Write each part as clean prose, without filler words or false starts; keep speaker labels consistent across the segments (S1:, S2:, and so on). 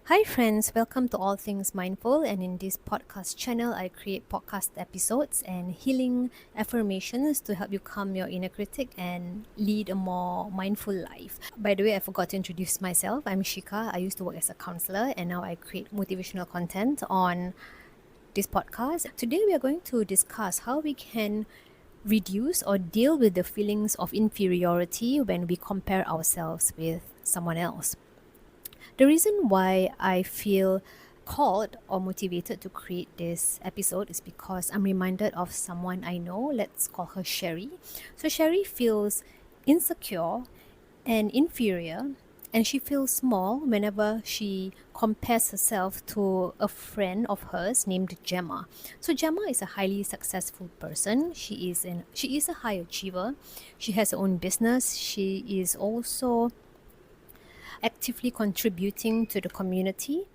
S1: Hi, friends. Welcome to All Things Mindful. And in this podcast channel, I create podcast episodes and healing affirmations to help you calm your inner critic and lead a more mindful life. By the way, I forgot to introduce myself. I'm Shika. I used to work as a counselor and now I create motivational content on this podcast. Today, we are going to discuss how we can reduce or deal with the feelings of inferiority when we compare ourselves with someone else. The reason why I feel called or motivated to create this episode is because I'm reminded of someone I know. Let's call her Sherry. So, Sherry feels insecure and inferior, and she feels small whenever she compares herself to a friend of hers named Gemma. So Gemma is a highly successful person. She is a high achiever. She has her own business. She is also actively contributing to the community,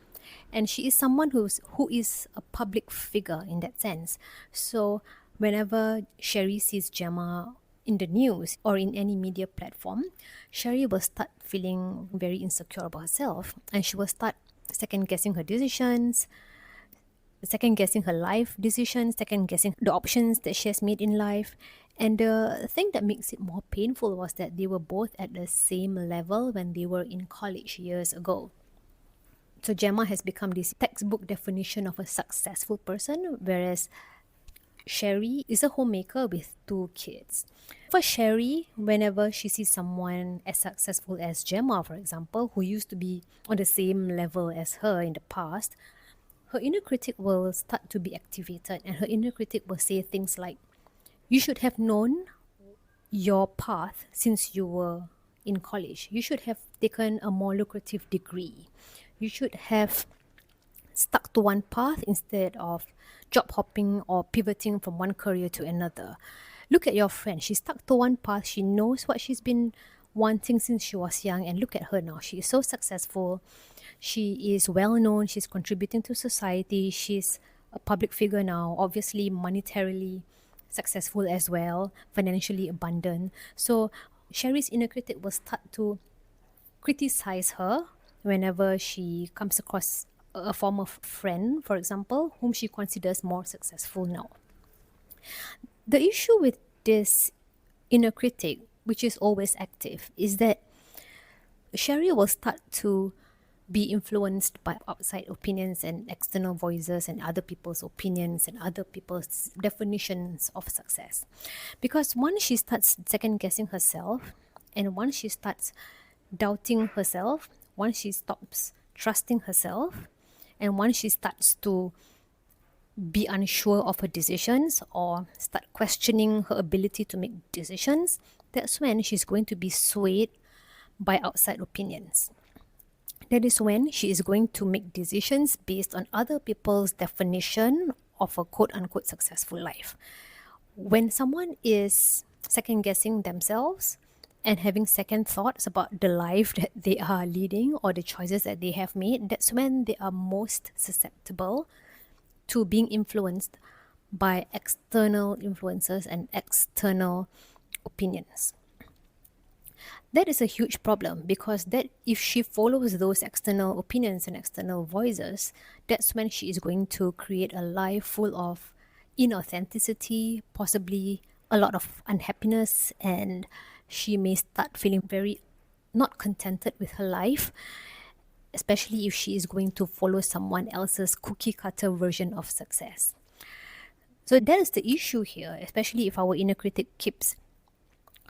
S1: and she is someone who is a public figure in that sense. So whenever Sherry sees Gemma in the news or in any media platform, Sherry will start feeling very insecure about herself, and she will start second guessing her decisions, second guessing her life decisions, second guessing the options that she has made in life. And the thing that makes it more painful was that they were both at the same level when they were in college years ago. So Gemma has become this textbook definition of a successful person, whereas Sherry is a homemaker with two kids. For Sherry, whenever she sees someone as successful as Gemma, for example, who used to be on the same level as her in the past, her inner critic will start to be activated, and her inner critic will say things like, you should have known your path since you were in college. You should have taken a more lucrative degree. You should have stuck to one path instead of job hopping or pivoting from one career to another. Look at your friend. She stuck to one path. She knows what she's been wanting since she was young, and look at her now. She is so successful. She is well known. She's contributing to society. She's a public figure now, obviously monetarily successful as well, financially abundant. So Sherry's inner critic will start to criticize her whenever she comes across a former friend, for example, whom she considers more successful now. The issue with this inner critic, which is always active, is that Sherry will start to be influenced by outside opinions and external voices and other people's opinions and other people's definitions of success. Because once she starts second guessing herself, and once she starts doubting herself, once she stops trusting herself, and once she starts to be unsure of her decisions or start questioning her ability to make decisions, that's when she's going to be swayed by outside opinions. That is when she is going to make decisions based on other people's definition of a quote unquote successful life. When someone is second guessing themselves and having second thoughts about the life that they are leading or the choices that they have made, that's when they are most susceptible to being influenced by external influences and external opinions. That is a huge problem, because that if she follows those external opinions and external voices, that's when she is going to create a life full of inauthenticity, possibly a lot of unhappiness, and she may start feeling very not contented with her life, especially if she is going to follow someone else's cookie cutter version of success. So that is the issue here, especially if our inner critic keeps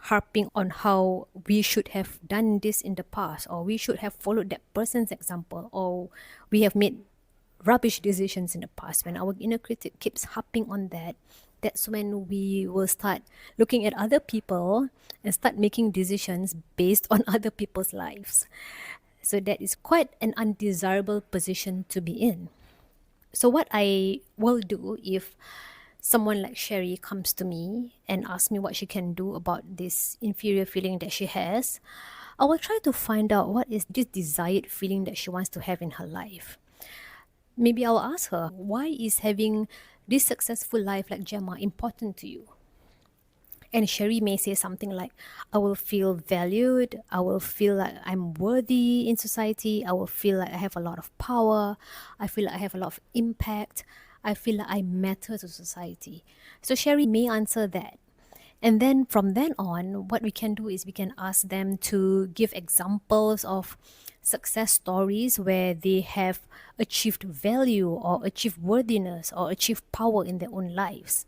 S1: harping on how we should have done this in the past, or we should have followed that person's example, or we have made rubbish decisions in the past. When our inner critic keeps harping on that, that's when we will start looking at other people and start making decisions based on other people's lives. So that is quite an undesirable position to be in. So what I will do if someone like Sherry comes to me and asks me what she can do about this inferior feeling that she has, I will try to find out what is this desired feeling that she wants to have in her life. Maybe I'll ask her, why is having this successful life like Gemma important to you? And Sherry may say something like, I will feel valued, I will feel like I'm worthy in society, I will feel like I have a lot of power, I feel like I have a lot of impact, I feel like I matter to society. So Sherry may answer that. And then from then on, what we can do is we can ask them to give examples of success stories where they have achieved value or achieved worthiness or achieved power in their own lives.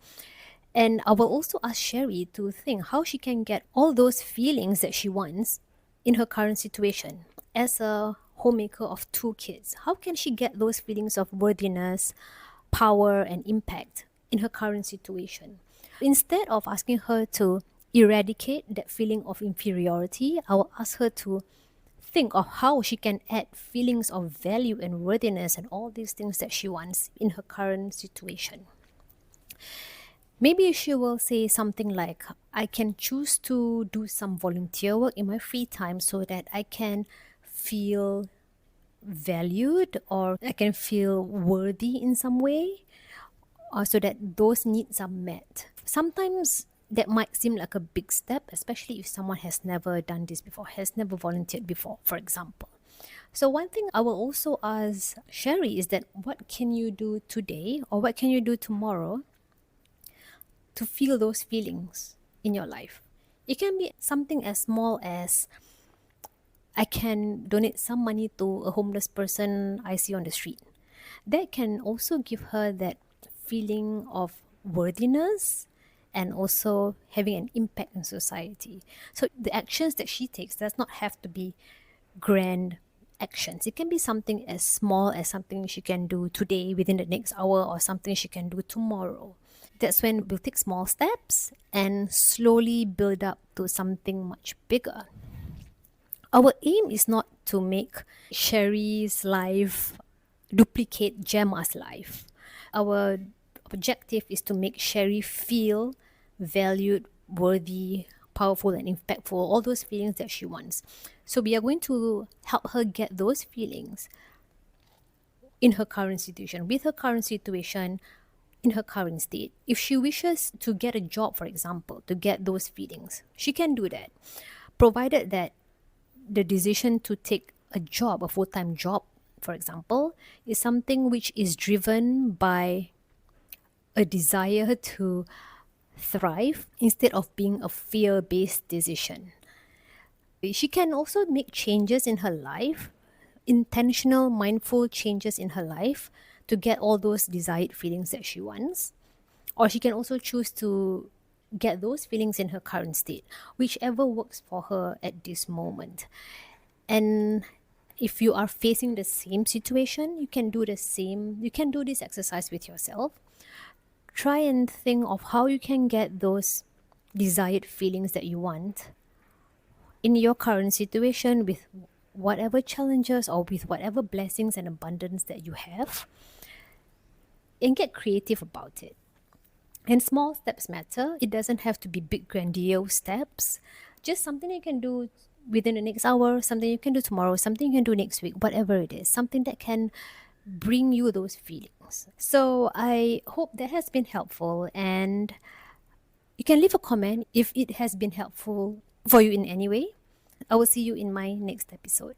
S1: And I will also ask Sherry to think how she can get all those feelings that she wants in her current situation. As a homemaker of two kids, how can she get those feelings of worthiness, power, and impact in her current situation? Instead of asking her to eradicate that feeling of inferiority, I will ask her to think of how she can add feelings of value and worthiness and all these things that she wants in her current situation. Maybe she will say something like, I can choose to do some volunteer work in my free time so that I can feel valued or I can feel worthy in some way, or so that those needs are met. Sometimes that might seem like a big step, especially if someone has never done this before, has never volunteered before, for example. So one thing I will also ask Sherry is that what can you do today or what can you do tomorrow to feel those feelings in your life? It can be something as small as I can donate some money to a homeless person I see on the street. That can also give her that feeling of worthiness and also having an impact in society. So the actions that she takes does not have to be grand actions. It can be something as small as something she can do today within the next hour or something she can do tomorrow. That's when we'll take small steps and slowly build up to something much bigger. Our aim is not to make Sherry's life duplicate Gemma's life. Our objective is to make Sherry feel valued, worthy, powerful, and impactful, all those feelings that she wants. So we are going to help her get those feelings in her current situation, with her current situation, in her current state. If she wishes to get a job, for example, to get those feelings, she can do that, provided that the decision to take a job, a full-time job, for example, is something which is driven by a desire to thrive instead of being a fear-based decision. She can also make changes in her life, intentional, mindful changes in her life to get all those desired feelings that she wants. Or she can also choose to get those feelings in her current state, whichever works for her at this moment. And if you are facing the same situation, you can do the same. You can do this exercise with yourself. Try and think of how you can get those desired feelings that you want in your current situation with whatever challenges or with whatever blessings and abundance that you have, and get creative about it. And small steps matter. It doesn't have to be big, grandiose steps. Just something you can do within the next hour, something you can do tomorrow, something you can do next week, whatever it is, something that can bring you those feelings. So I hope that has been helpful, and you can leave a comment if it has been helpful for you in any way. I will see you in my next episode.